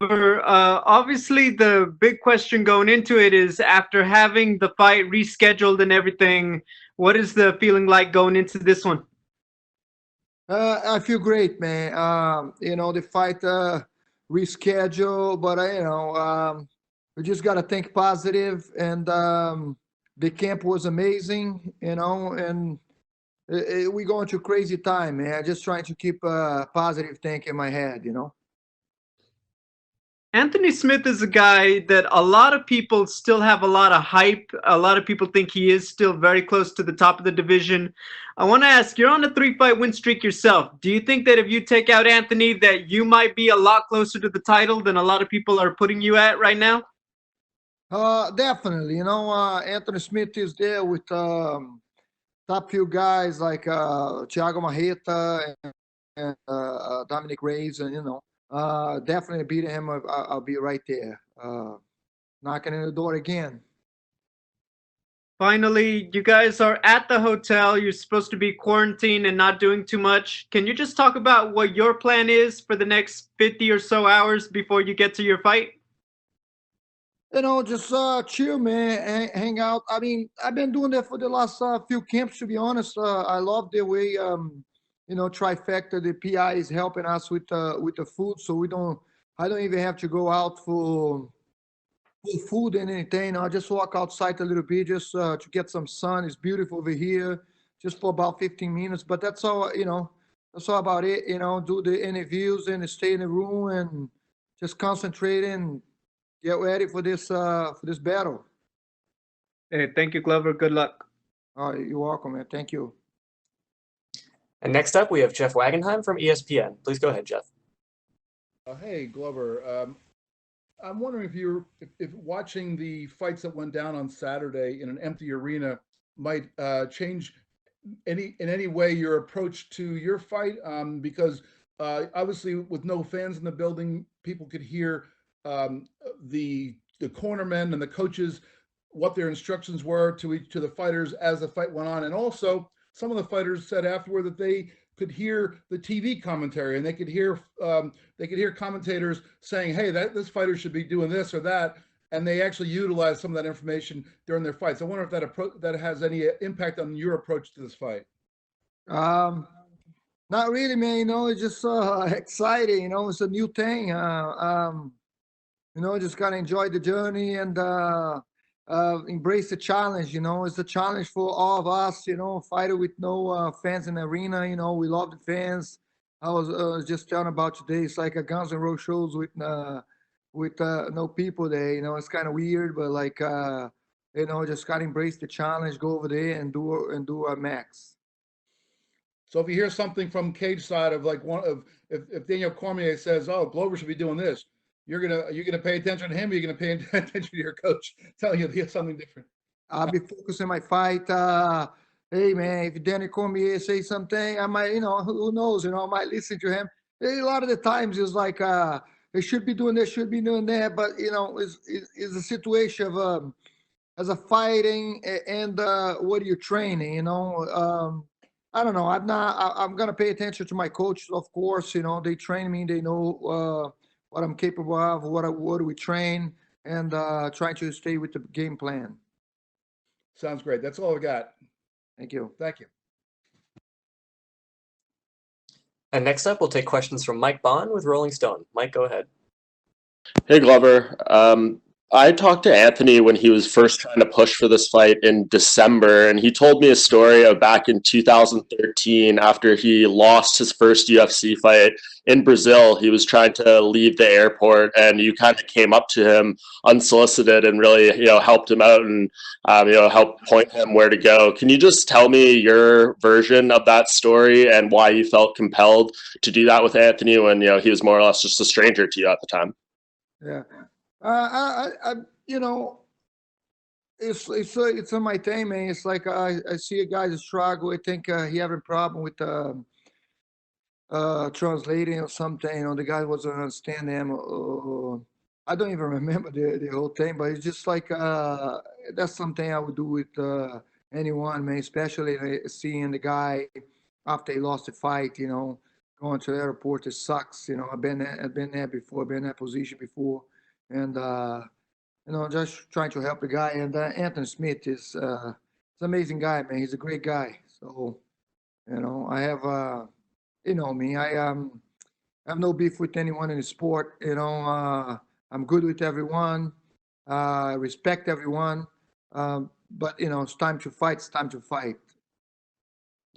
Obviously, the big question going into it is after having the fight rescheduled and everything, what is the feeling like going into this one? I feel great, man. The fight reschedule, but we just gotta think positive. And the camp was amazing, and we going through crazy time, man. Just trying to keep positive think in my head. Anthony Smith is a guy that a lot of people still have a lot of hype. A lot of people think he is still very close to the top of the division. I want to ask, you're on a 3-fight win streak yourself. Do you think that if you take out Anthony, that you might be a lot closer to the title than a lot of people are putting you at right now? Definitely. Anthony Smith is there with top few guys like Thiago Marreta and Dominic Reyes, and definitely beating him. I'll be right there, knocking on the door again. Finally, you guys are at the hotel. You're supposed to be quarantined and not doing too much. Can you just talk about what your plan is for the next 50 or so hours before you get to your fight? Just chill, man, hang out. I mean, I've been doing that for the last few camps. To be honest, I love the way Trifecta, the PI is helping us with the food, so we don't. I don't even have to go out for food and anything. I just walk outside a little bit just to get some sun. It's beautiful over here, just for about 15 minutes. But that's all. That's all about it. Do the interviews and stay in the room and just concentrate and get ready for this battle. Hey, thank you, Glover. Good luck. All right, you're welcome, man. Thank you. And next up, we have Jeff Wagenheim from ESPN. Please go ahead, Jeff. Hey, Glover. I'm wondering if watching the fights that went down on Saturday in an empty arena might change in any way your approach to your fight, because obviously with no fans in the building, people could hear the cornermen and the coaches what their instructions were to the fighters as the fight went on, and also some of the fighters said afterward that they could hear the TV commentary and they could hear commentators saying, "Hey, this fighter should be doing this or that," and they actually utilized some of that information during their fights. I wonder if that has any impact on your approach to this fight. Not really, man. It's just exciting. It's a new thing. Just gotta enjoy the journey and embrace the challenge. It's a challenge for all of us. Fighter with no fans in the arena. We love the fans. I was just telling about today. It's like a Guns N' Roses shows with no people there. It's kind of weird, but like just gotta embrace the challenge. Go over there and do our max. So if you hear something from cage side of like one of if Daniel Cormier says, "Oh, Glover should be doing this," you're gonna pay attention to him. Or you're gonna pay attention to your coach telling you to get something different. I'll be focusing my fight. Hey man, if Danny Cormier say something, I might, who knows, I might listen to him. A lot of the times it's like they should be doing this, should be doing that, but it's a situation of as a fighting and what are you training? I don't know. I'm gonna pay attention to my coaches, of course. They train me. They know what I'm capable of. What do we train, and trying to stay with the game plan. Sounds great. That's all I got. Thank you. Thank you. And next up, we'll take questions from Mike Bond with Rolling Stone. Mike, go ahead. Hey, Glover. I talked to Anthony when he was first trying to push for this fight in December, and he told me a story of back in 2013 after he lost his first UFC fight in Brazil. He was trying to leave the airport, and you kind of came up to him unsolicited and really, helped him out and, helped point him where to go. Can you just tell me your version of that story and why you felt compelled to do that with Anthony when, he was more or less just a stranger to you at the time? Yeah. It's on my thing, man. It's like I see a guy struggle. I think he having a problem with translating or something. The guy wasn't understand him. I don't even remember the whole thing, but it's just like that's something I would do with anyone, man. Especially seeing the guy after he lost the fight. going to the airport, it sucks. I've been there before, been in that position before, and just trying to help the guy. And Anthony Smith is an amazing guy, man. He's a great guy. So I have me. I have no beef with anyone in the sport. I'm good with everyone. I respect everyone. But it's time to fight. It's time to fight.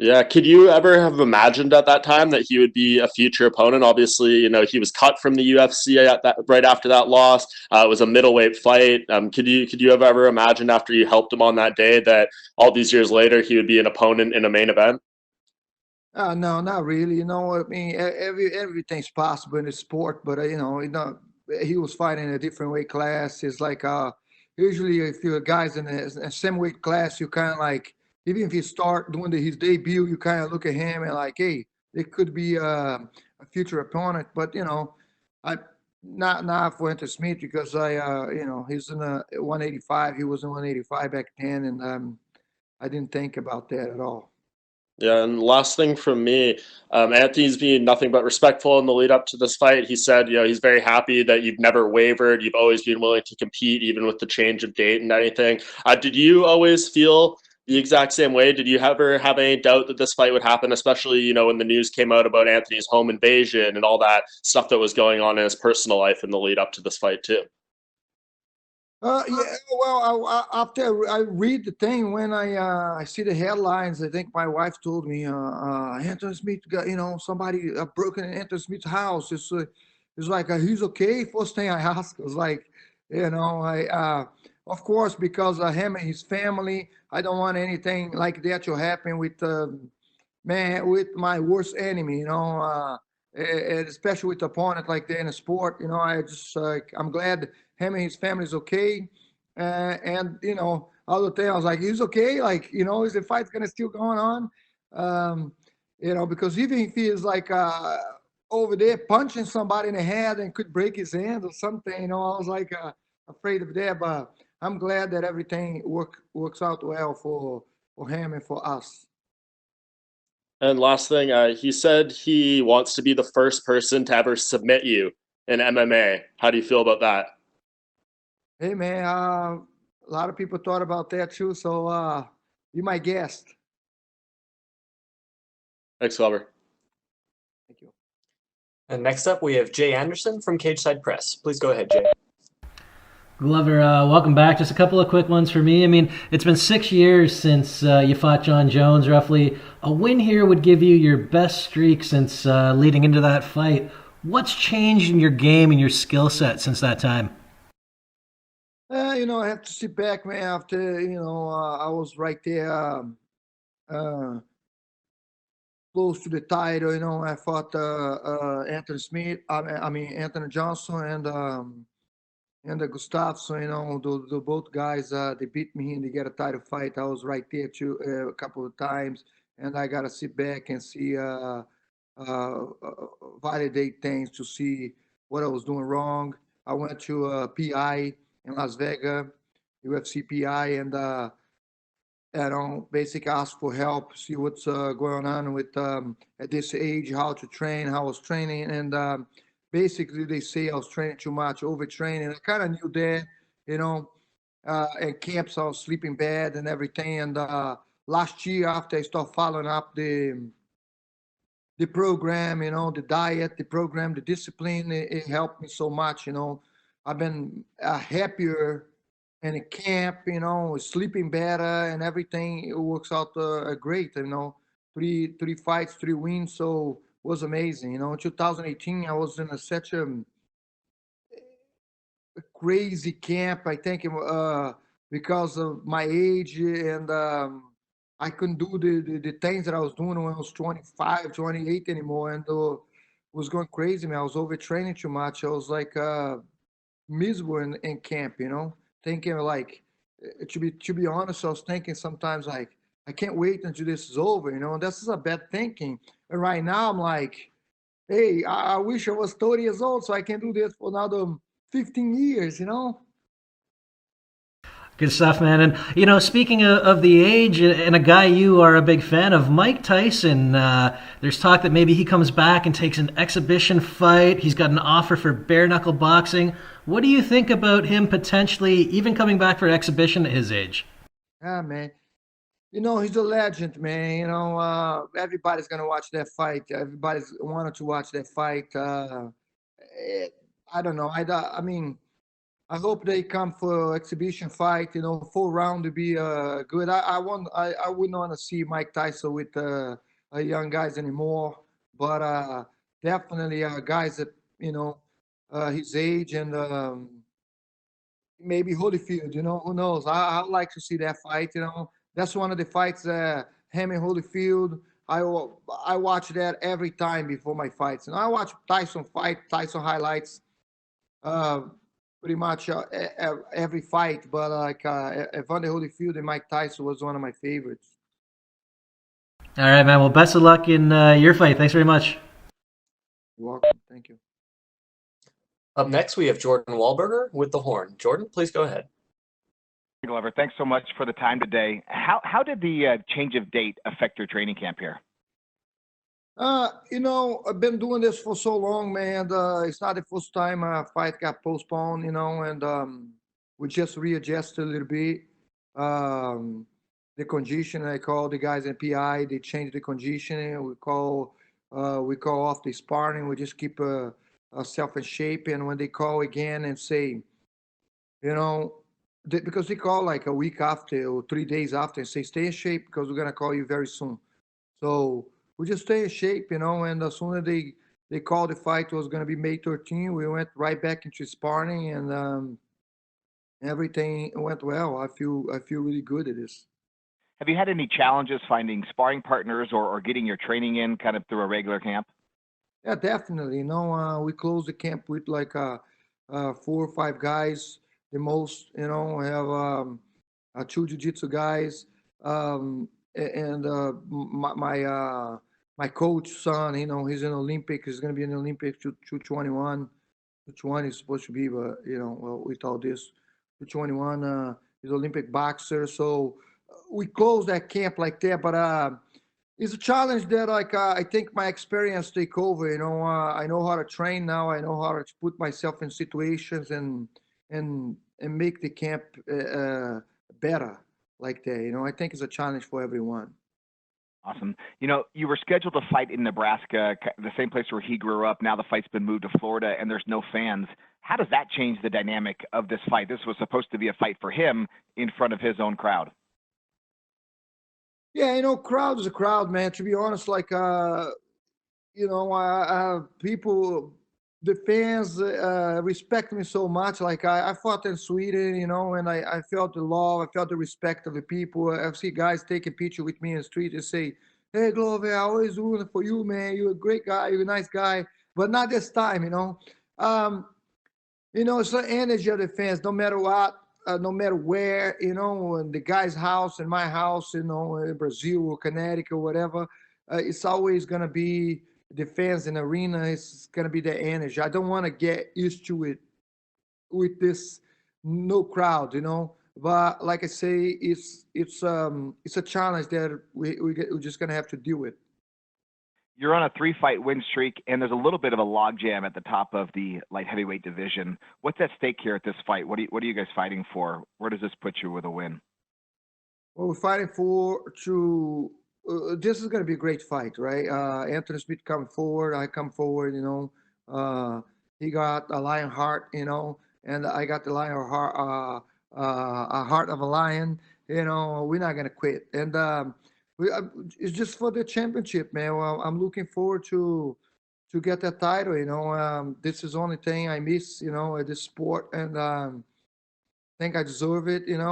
Yeah, could you ever have imagined at that time that he would be a future opponent? Obviously, he was cut from the UFC at that right after that loss. It was a middleweight fight. Could you have ever imagined after you helped him on that day that all these years later he would be an opponent in a main event? No, not really. I mean, everything's possible in the sport, but he was fighting in a different weight class. It's like usually if you're guys in the same weight class, you kind of like, even if you start doing his debut, you kind of look at him and like, hey, it could be a future opponent. But I not for Anthony Smith because he's in a 185. He was in 185 back then, and I didn't think about that at all. Yeah, and last thing from me, Anthony's been nothing but respectful in the lead up to this fight. He said, he's very happy that you've never wavered. You've always been willing to compete, even with the change of date and anything. Did you always feel the exact same way? Did you ever have any doubt that this fight would happen, especially, when the news came out about Anthony's home invasion and all that stuff that was going on in his personal life in the lead up to this fight, too? Yeah, well, after I read the thing, when I see the headlines, I think my wife told me, Anthony Smith got, somebody broken in Anthony Smith's house. It's like, he's okay. First thing I asked was like, of course, because of him and his family, I don't want anything like that to happen with, with my worst enemy, and especially with the opponent like that in a sport, I just, I'm glad him and his family is okay. And other thing, I was like, he's okay. Like, is the fight gonna still going on? Because even if he is like over there punching somebody in the head and could break his hand or something, I was like afraid of that. But I'm glad that everything works out well for him and for us. And last thing, he said he wants to be the first person to ever submit you in MMA. How do you feel about that? Hey man, a lot of people thought about that too. So you my guest. Thanks, Glover. Thank you. And next up, we have Jay Anderson from Cage Side Press. Please go ahead, Jay. Glover, welcome back. Just a couple of quick ones for me. I mean, it's been 6 years since you fought John Jones, roughly. A win here would give you your best streak since leading into that fight. What's changed in your game and your skill set since that time? I have to sit back, man. After I was right there, close to the title. I fought Anthony Smith. I mean Anthony Johnson and the Gustafsson. The both guys. They beat me and they get a title fight. I was right there too a couple of times, and I gotta sit back and see validate things to see what I was doing wrong. I went to PI in Las Vegas, UFC PI, and basically ask for help, see what's going on with at this age, how to train, how I was training, and basically they say I was training too much, overtraining. I kind of knew that, at camps I was sleeping bad and everything. And last year, after I started following up the program, the diet, the program, the discipline, it helped me so much. I've been happier in a camp, sleeping better and everything. It works out great, three fights, 3 wins. So it was amazing. In 2018, I was in such a crazy camp. I think because of my age and I couldn't do the things that I was doing when I was 25, 28 anymore. And was going crazy, man. I was overtraining too much. I was like miserable in camp, thinking like, to be honest, I was thinking sometimes like, I can't wait until this is over, and this is a bad thinking. And right now I'm like, hey, I wish I was 30 years old so I can do this for another 15 years, Good stuff, man. And, speaking of the age and a guy you are a big fan of, Mike Tyson, there's talk that maybe he comes back and takes an exhibition fight. He's got an offer for bare knuckle boxing. What do you think about him potentially even coming back for exhibition at his age? Yeah, man. He's a legend, man. Everybody's gonna watch that fight. Everybody's wanted to watch that fight. I don't know. I mean, I hope they come for exhibition fight. Full round to be good. I wouldn't want to see Mike Tyson with young guys anymore. But definitely guys that his age and maybe Holyfield. Who knows? I'd like to see that fight. That's one of the fights. Him and Holyfield. I watch that every time before my fights, and I watch Tyson Tyson highlights. Uh, Pretty much every fight, but Evander Holyfield and Mike Tyson was one of my favorites. All right, man. Well, best of luck in your fight. Thanks very much. You're welcome. Thank you. Up next, we have Jordan Wahlberger with The Horn. Jordan, please go ahead. Glover, thanks so much for the time today. How did the change of date affect your training camp here? I've been doing this for so long, man. It's not the first time a fight got postponed, and we just readjusted a little bit. The condition, I call the guys in PI, they changed the conditioning. We call off the sparring. We just keep ourselves in shape. And when they call again and say, because they call like a week after or 3 days after and say, stay in shape because we're going to call you very soon. So we just stay in shape, and as soon as they called the fight was going to be May 13, we went right back into sparring, and everything went well. I feel really good at this. Have you had any challenges finding sparring partners or getting your training in kind of through a regular camp? Yeah, definitely. We closed the camp with like 4 or 5 guys, the most. We have 2 jiu-jitsu guys, and my coach son, he's an Olympic. He's going to be an Olympic 221. 220 is supposed to be, but well, with all this, 221 is Olympic boxer. So we closed that camp like that, but it's a challenge that I think my experience take over. I know how to train now. I know how to put myself in situations and make the camp better like that. I think it's a challenge for everyone. Awesome. You were scheduled to fight in Nebraska, the same place where he grew up. Now the fight's been moved to Florida, and there's no fans. How does that change the dynamic of this fight? This was supposed to be a fight for him in front of his own crowd. Yeah, crowd is a crowd, man. To be honest, people, the fans respect me so much. Like I fought in Sweden, and I felt the love, I felt the respect of the people. I see guys take a picture with me in the street and say, "Hey, Glover, I always rooting for you, man. You're a great guy. You're a nice guy." But not this time, it's the energy of the fans, no matter what, no matter where, in the guy's house, in my house, in Brazil or Connecticut or whatever. It's always going to be the fans in the arena. It's going to be the energy. I don't want to get used to it with this no crowd, But like I say, it's a challenge that we're just going to have to deal with. You're on a 3-fight win streak, and there's a little bit of a logjam at the top of the light heavyweight division. What's at stake here at this fight? What are you guys fighting for? Where does this put you with a win? Well, we're fighting this is going to be a great fight, right? Anthony Smith coming forward, I come forward, he got a lion heart, and I got the lion heart, a heart of a lion. We're not going to quit. And it's just for the championship, man. Well, I'm looking forward to get that title. This is the only thing I miss, at this sport, and I think I deserve it, and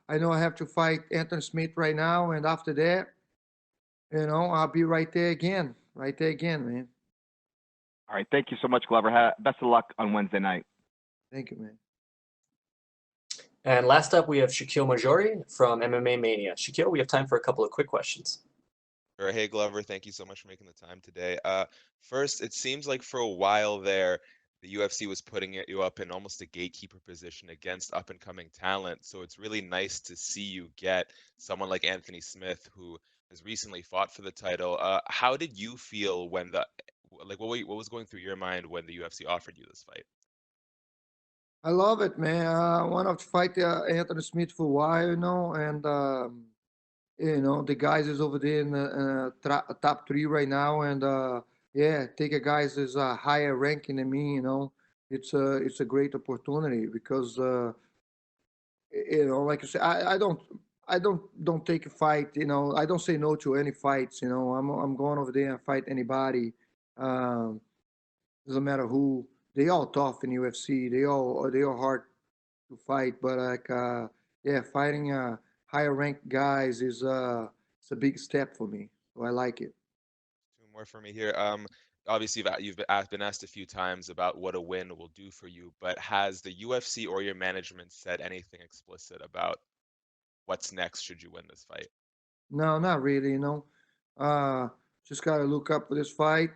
I know I have to fight Anthony Smith right now, and after that, I'll be right there again, man. All right. Thank you so much, Glover. Best of luck on Wednesday night. Thank you, man. And last up, we have Shaquille Majori from MMA Mania. Shaquille, we have time for a couple of quick questions. Sure. Hey, Glover, thank you so much for making the time today. First, it seems like for a while there, the UFC was putting you up in almost a gatekeeper position against up and coming talent. So it's really nice to see you get someone like Anthony Smith, who has recently fought for the title. How did you feel when what was going through your mind when the UFC offered you this fight? I love it, man. I wanted to fight Anthony Smith for a while, and the guys is over there in the top three right now, and yeah, take a guys is a higher ranking than me, it's a great opportunity because like I said, I don't take a fight, I don't say no to any fights, I'm going over there and fight anybody. Um, doesn't matter who. They all tough in UFC. They all hard to fight, but like yeah, fighting higher ranked guys is it's a big step for me. So I like it. Two more for me here. Obviously, you've been asked a few times about what a win will do for you, but has the UFC or your management said anything explicit about what's next should you win this fight? No, not really. Uh, just gotta look up for this fight,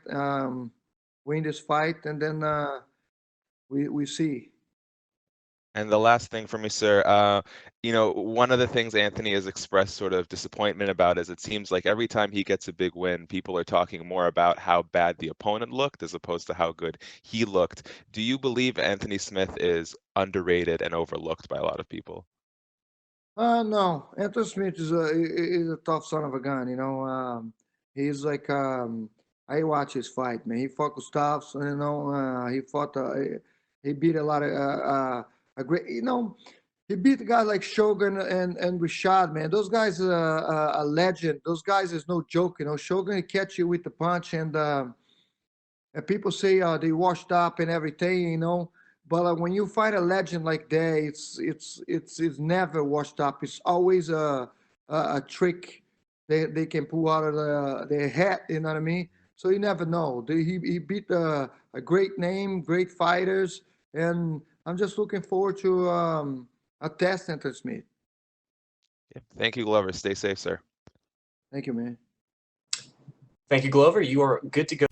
win this fight, and then we see. And the last thing for me, sir, one of the things Anthony has expressed sort of disappointment about is it seems like every time he gets a big win, people are talking more about how bad the opponent looked as opposed to how good he looked. Do you believe Anthony Smith is underrated and overlooked by a lot of people? No, Anthony Smith is a tough son of a gun. He's like I watch his fight, man. He fought Gustav, so, he fought. He beat a lot of a great. He beat a guy like Shogun and Rashad, man. Those guys are a legend. Those guys is no joke. Shogun he catch you with the punch, and people say they washed up and everything, But when you find a legend like that, it's never washed up. It's always a trick they can pull out of their hat. You know what I mean? So you never know. He beat a great name, great fighters, and I'm just looking forward to a test Anthony Smith. Yeah. Thank you, Glover. Stay safe, sir. Thank you, man. Thank you, Glover. You are good to go.